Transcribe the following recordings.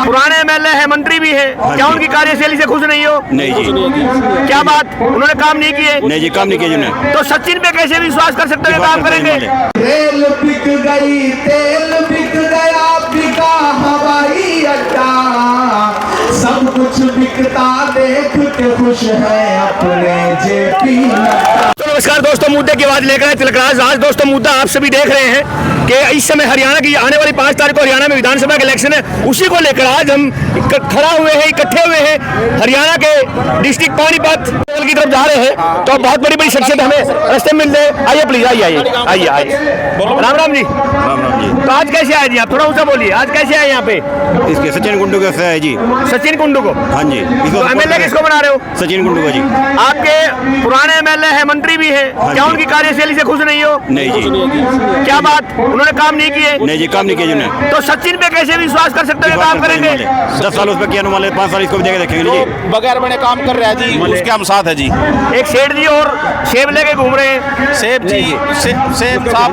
पुराने एमएलए है, मंत्री भी है, क्या उनकी कार्यशैली से खुश नहीं हो? नहीं जी, क्या बात, उन्होंने काम नहीं किए? नहीं जी, काम नहीं किया जिन्होंने। तो सचिन पे कैसे विश्वास कर सकते हो काम करेंगे? रेल बिक गई, तेल बिक गया, बिका हवाई अड्डा, सब कुछ बिकता देख के खुश है अपने जेपी नड्डा। तो नमस्कार दोस्तों, मुद्दे की आवाज लेकर आए तिलकराज। आज दोस्तों मुद्दा आप सभी देख रहे हैं कि इस समय हरियाणा की आने वाली 5 तारीख को हरियाणा में विधानसभा के इलेक्शन है, उसी को लेकर आज हम खड़ा हुए हैं, इकट्ठे हुए हैं हरियाणा के डिस्ट्रिक्ट पानीपत की तरफ जा रहे हैं। तो बहुत बड़ी बड़ी शख्सियत हमें रास्ते में मिलते हैं। आइए प्लीज, आइए आइए आइए आइए। राम राम जी। राम राम जी। तो आज कैसे आए जी आप? थोड़ा ऊंचा बोलिए, आज कैसे आए यहाँ पे? इसके सचिन कुंडू का है जी। सचिन कुंडू को? हाँ जी। तो एमएलए किसको बना रहे हो? सचिन कुंडू का जी। आपके पुराने एमएलए है, मंत्री भी है, क्या उनकी कार्यशैली से खुश नहीं हो? नहीं जी, क्या बात, उन्होंने काम नहीं किए? नहीं जी, काम नहीं किया जिन्होंने। तो सचिन पे कैसे विश्वास कर सकते हो काम करेंगे? 10 साल उस पर किया, 5 साल इसको भी देखे देखेंगे जी। बगैर बने काम कर रहा है जी, उसके हम साथ है जी। एक सेठ जी और सेब लेके घूम रहे हैं। सेब जी, सेब साहब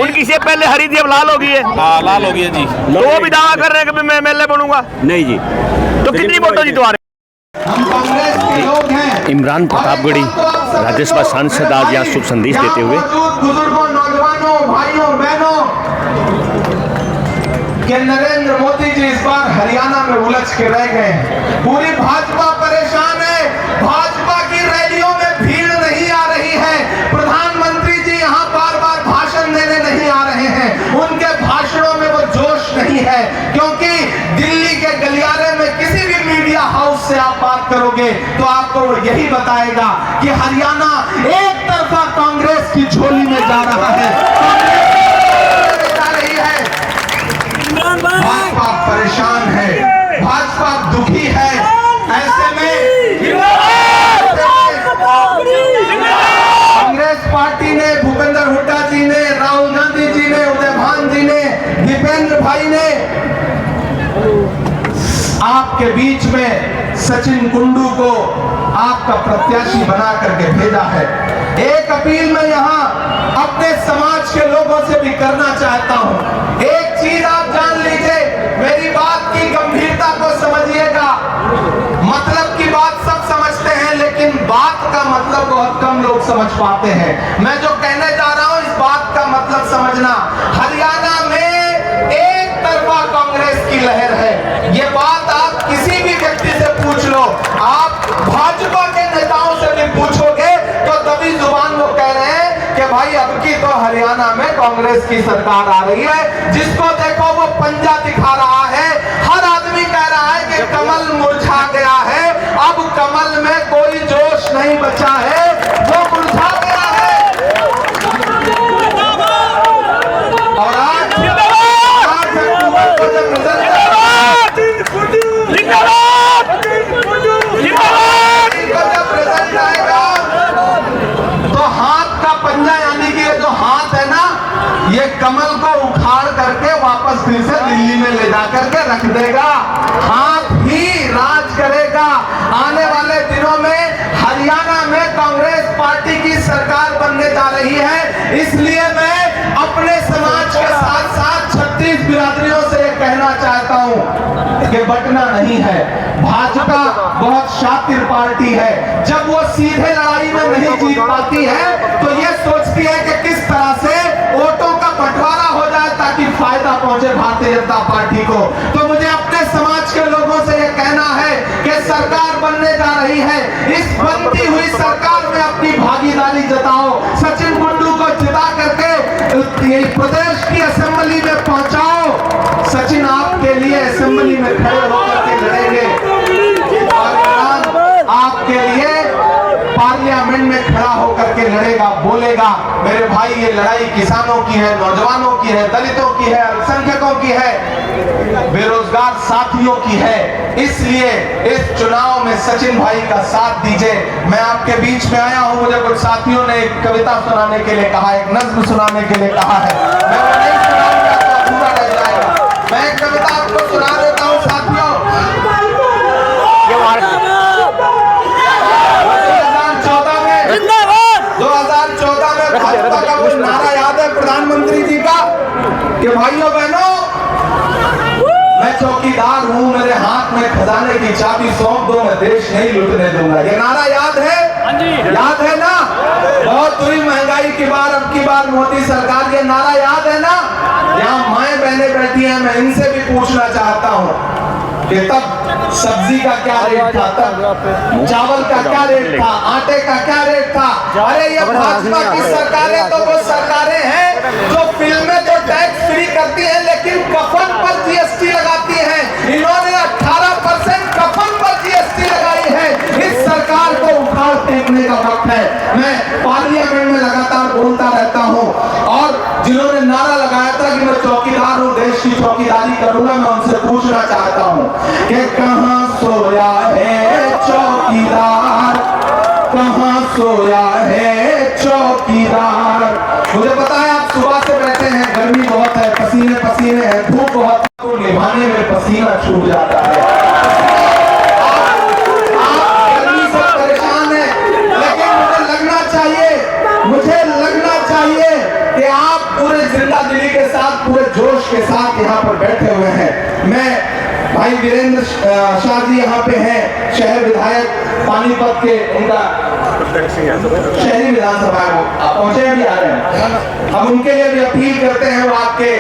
उनकी सेब पहले हरी थी, अब लाल हो गई है। हाँ, लाल हो गया जी। तो वो भी दावा कर रहे हैं कि मैं एमएलए बनूंगा। नहीं जी। तो कितनी वोटों जितवा रहे? हम कांग्रेस के लोग हैं। इमरान प्रतापगढ़ी राज्यसभा सांसद आज यहाँ शुभ संदेश देते हुए बुजुर्गों, नौजवानों, भाइयों बहनों, कि नरेंद्र मोदी जी इस बार हरियाणा में उलझ के रह गए हैं। पूरी भाजपा परेशान है, भाजपा की रैलियों में भीड़ नहीं आ रही है, प्रधानमंत्री जी यहाँ बार बार भाषण देने नहीं आ रहे हैं, उनके भाषणों में वो जोश नहीं है, क्योंकि दिल्ली के गलियारे में किसी भी मीडिया हाउस से आप बात करोगे तो आपको वो यही बताएगा कि हरियाणा एक तरफा कांग्रेस की झोली में जा रहा है, कांग्रेस जा रही है। भाजपा परेशान है, भाजपा दुखी है। ऐसे में कांग्रेस पार्टी ने, भूपेंद्र हुड्डा जी ने, राहुल गांधी जी ने, उदय भान जी ने, दीपेंद्र भाई ने आपके बीच में सचिन कुंडू को आपका प्रत्याशी बना करके भेजा है। एक अपील मैं यहाँ अपने समाज के लोगों से भी करना चाहता हूँ। एक चीज आप जान लीजिए, मेरी बात की गंभीरता को समझिएगा। मतलब की बात सब समझते हैं, लेकिन बात का मतलब बहुत कम लोग समझ पाते हैं। मैं जो कहने जा रहा हूँ, इस बात का मतलब समझना। हरियाणा में एक तरफा कांग्रेस की लहर है, ये बात आप किसी भी व्यक्ति से पूछ लो, आप भाजपा के नेताओं से भी पूछोगे तो तभी जुबान वो कह रहे हैं कि भाई अब की तो हरियाणा में कांग्रेस की सरकार आ रही है। जिसको देखो वो पंजा दिखा रहा है, हर आदमी कह रहा है कि कमल मुरझा गया है, अब कमल में कोई जोश नहीं बचा है, वो मुरझा गया है। और आज अक्टूबर को जब रिजल्ट आएगा तो हाथ का पंजा, यानी कि ये जो हाथ है ना, ये कमल को उखाड़ करके वापस फिर से दिल्ली में ले जा करके रख देगा। हाथ ही राज करेगा। आने वाले दिनों में हरियाणा में कांग्रेस पार्टी की सरकार बनने जा रही है। इसलिए मैं अपने समाज के साथ साथ 36 बिरादरियों से ये कहना चाहता हूं कि बटना नहीं है। भाजपा बहुत शातिर पार्टी है, जब वो सीधे लड़ाई में नहीं जीत पाती है तो ये सोचती है कि किस तरह से वोटों का बंटवारा हो जाए ताकि फायदा पहुंचे भारतीय जनता पार्टी को। तो मुझे अपने समाज के लोगों से ये कहना है कि सरकार बनने जा रही है, इस बनती हुई सरकार में अपनी भागीदारी जताओ। सचिन कुंडू को जिता करके प्रदेश की असेंबली में पहुंचाओ। सचिन आपके लिए असेंबली में खड़े होकर के लड़ेंगे, आपके लिए पार्लियामेंट में खड़ा होकर के लड़ेगा, बोलेगा मेरे भाई ये लड़ाई किसानों की है, नौजवानों की है, दलितों की है, अल्पसंख्यकों की है, बेरोजगार साथियों की है। इसलिए इस चुनाव में सचिन भाई का साथ दीजिए। मैं आपके बीच में आया हूं, मुझे कुछ साथियों ने एक कविता सुनाने के लिए कहा, एक नज्म सुनाने के लिए कहा है, मैं वो नहीं सुनाऊंगा तो अधूरा रह जाएगा। मैं एक कविता आपको सुना देता हूं साथियों। 2014 चौकीदार हूँ, मेरे हाथ में खजाने की चाबी सौंप दो, मैं देश नहीं लूटने दूंगा। ये नारा याद है? याद है ना? बहुत हुई महंगाई की बार, अब की बार मोदी सरकार, ये नारा याद है ना? यहाँ माएं बहनें बैठी हैं, मैं इनसे भी पूछना चाहता हूँ कि तब सब्जी का क्या रेट था, तब चावल का क्या रेट था, आटे का क्या रेट था? अरे ये भाजपा की सरकारें तो वो सरकारें हैं जो फिल्में तो टैक्स फ्री करती हैं लेकिन कफन पर जीएसटी लगाती हैं। इन्होंने 18% कफन पर जीएसटी लगाई है। इस सरकार को उखाड़ फेंकने का वक्त है। मैं पार्लियामेंट में लगातार बोलता रहता हूँ और जिन्होंने नारा लगाया था कि मैं चौकीदार हूँ, देश की चौकीदारी करूंगा, मैं उनसे पूछना चाहता हूँ कि कहाँ सोया है चौकीदार, कहाँ सोया है चौकीदार? मुझे पता है आप सुबह से बैठे हैं, गर्मी बहुत है, पसीने पसीने हैं, धूप बहुत है, तो निभाने में पसीना छूट जाता है। आप गर्मी से परेशान हैं, लेकिन मुझे लगना चाहिए कि आप पूरे जिंदा दिली के साथ, पूरे जोश के साथ यहाँ पर बैठे हुए हैं। मैं भाई वीरेंद्र शाह जी यहाँ पे हैं, शहर विधायक पानीपत के, उनका शहरी विधानसभा को पहुंचे भी आ रहे हैं। हम उनके लिए भी अपील करते हैं, वो आपके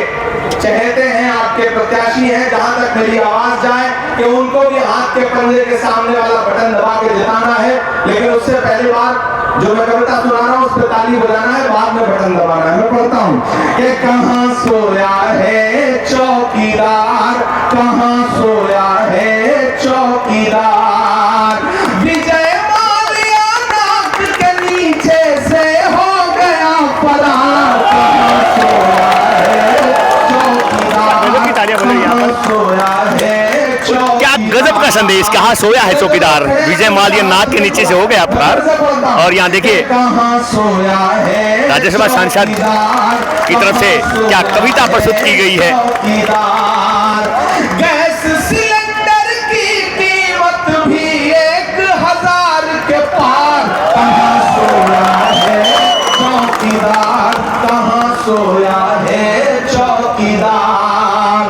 चहेते हैं, आपके प्रत्याशी हैं, जहां तक मेरी आवाज जाए कि उनको भी हाथ के पंजे के सामने वाला बटन दबा के जिताना है। लेकिन उससे पहली बार जो मैं कविता सुना रहा हूँ उस पर ताली बजाना है, बाद में बटन दबाना है। मैं पढ़ता हूँ कि कहाँ सोया है चौकीदार, कहाँ सोया है चौकीदार? विजय माल्या नाक के नीचे से हो गया फरार, कहाँ सोया है चौकीदार, कहाँ सोया है? क्या गजब का संदेश, कहाँ सोया है चौकीदार? विजय माल्या नाक के नीचे से हो गया फरार। और यहाँ देखिए राज्यसभा सांसद की तरफ से क्या कविता प्रस्तुत की गई है। गैस सिलेंडर की कीमत भी 1000 के पार, कहाँ सोया है चौकीदार, कहाँ सोया है चौकीदार?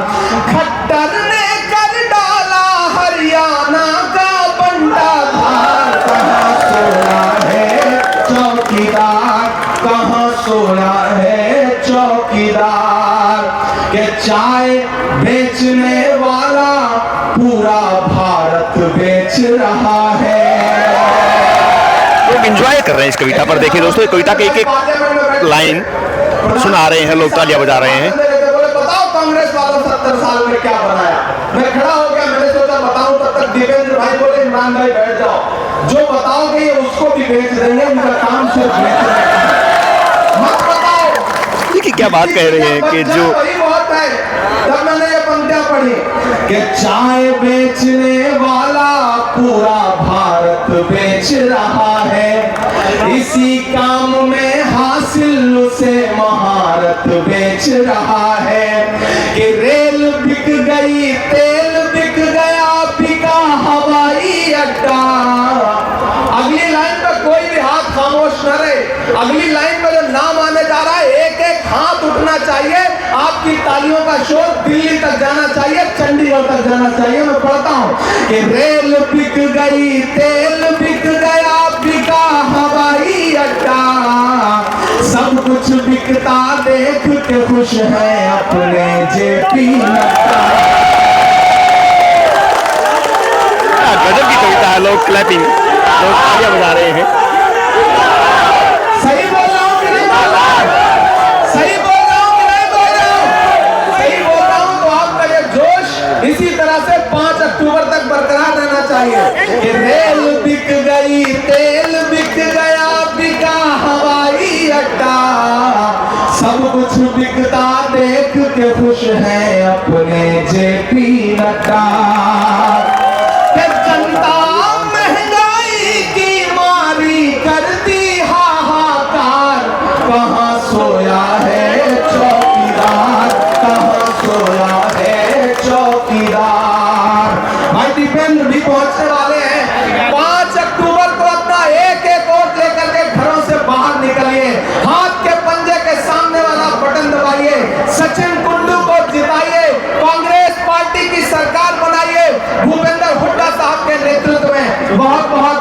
खट्टर ने कर डाला हरियाणा का बंटा धार, कहाँ सोया है चौकीदार, कहाँ सोया है चौकीदार? के चाय बेचने वाला पूरा भारत बेच रहा है। लोग एंजॉय कर रहे हैं इस कविता पर। देखिए दोस्तों, ये कविता के एक एक लाइन सुना रहे हैं, लोग तालियां बजा रहे हैं। बताओ कांग्रेस वालों 70 साल में क्या बनाया? मैं खड़ा हो गया, मैंने सोचा बताऊं, तब तक देवेंद्र भाई बोले इमरान भाई बैठ जाओ, जो बताओगे ये उसको भी बेच देंगे, उनका काम सिर्फ बेचने का है। मत बताओ। देखिए क्या बात कह रहे हैं कि जो वही बहुत है। तब मैंने ये पंक्तियां पढ़ी कि चाय बेचने वाला पूरा भारत बेच रहा है, इसी काम में हासिल उसे महारत बेच रहा है। कि रेल बिक गई, तेल बिक गया, बिका हवाई अड्डा। अगली लाइन पर कोई भी हाथ खामोश न रहे। अगली लाइन में जो नाम आने जा रहा है, एक एक हाथ उठना चाहिए। आपकी तालियों का शोर दिल्ली तक जाना चाहिए, चंडीगढ़ तक जाना चाहिए। मैं पढ़ता हूँ कि रेल बिक गई, तेल बिक गया, बिका हवाई अड्डा। सब कुछ बिकता देख के खुश है अपने जेपी नड्डा। गजब की कविता है। लोग क्लैपिंग, लोग तालियां बजा रहे हैं। सही बोल रहा हूँ कि नहीं बोल रहा हूँ? सही बोल रहा हूँ कि नहीं बोल रहा हूँ? सही बोल रहा हूँ तो आपका ये जोश इसी तरह से 5 अक्टूबर तक बरकरार रहना चाहिए। कि रेल बिक गई, तेल बिक गया, बिका हवाई अड्डा। सब कुछ बिकता देख के खुश है अपने जेपी नड्डा। जनता महंगाई की मारी करती हाहाकार, कहाँ सोया है चौकीदार, कहाँ सोया है चौकीदार? भाई दीपेंद्र भी पहुंचने वाले हैं। 5 अक्टूबर को अपना एक एक वोट लेकर के घरों से बाहर निकलिए, हाथ के पंजे के सामने वाला बटन दबाइए, सचिन कुंडू को जिताइए। कांग्रेस पार्टी की सरकार बहुत बहुत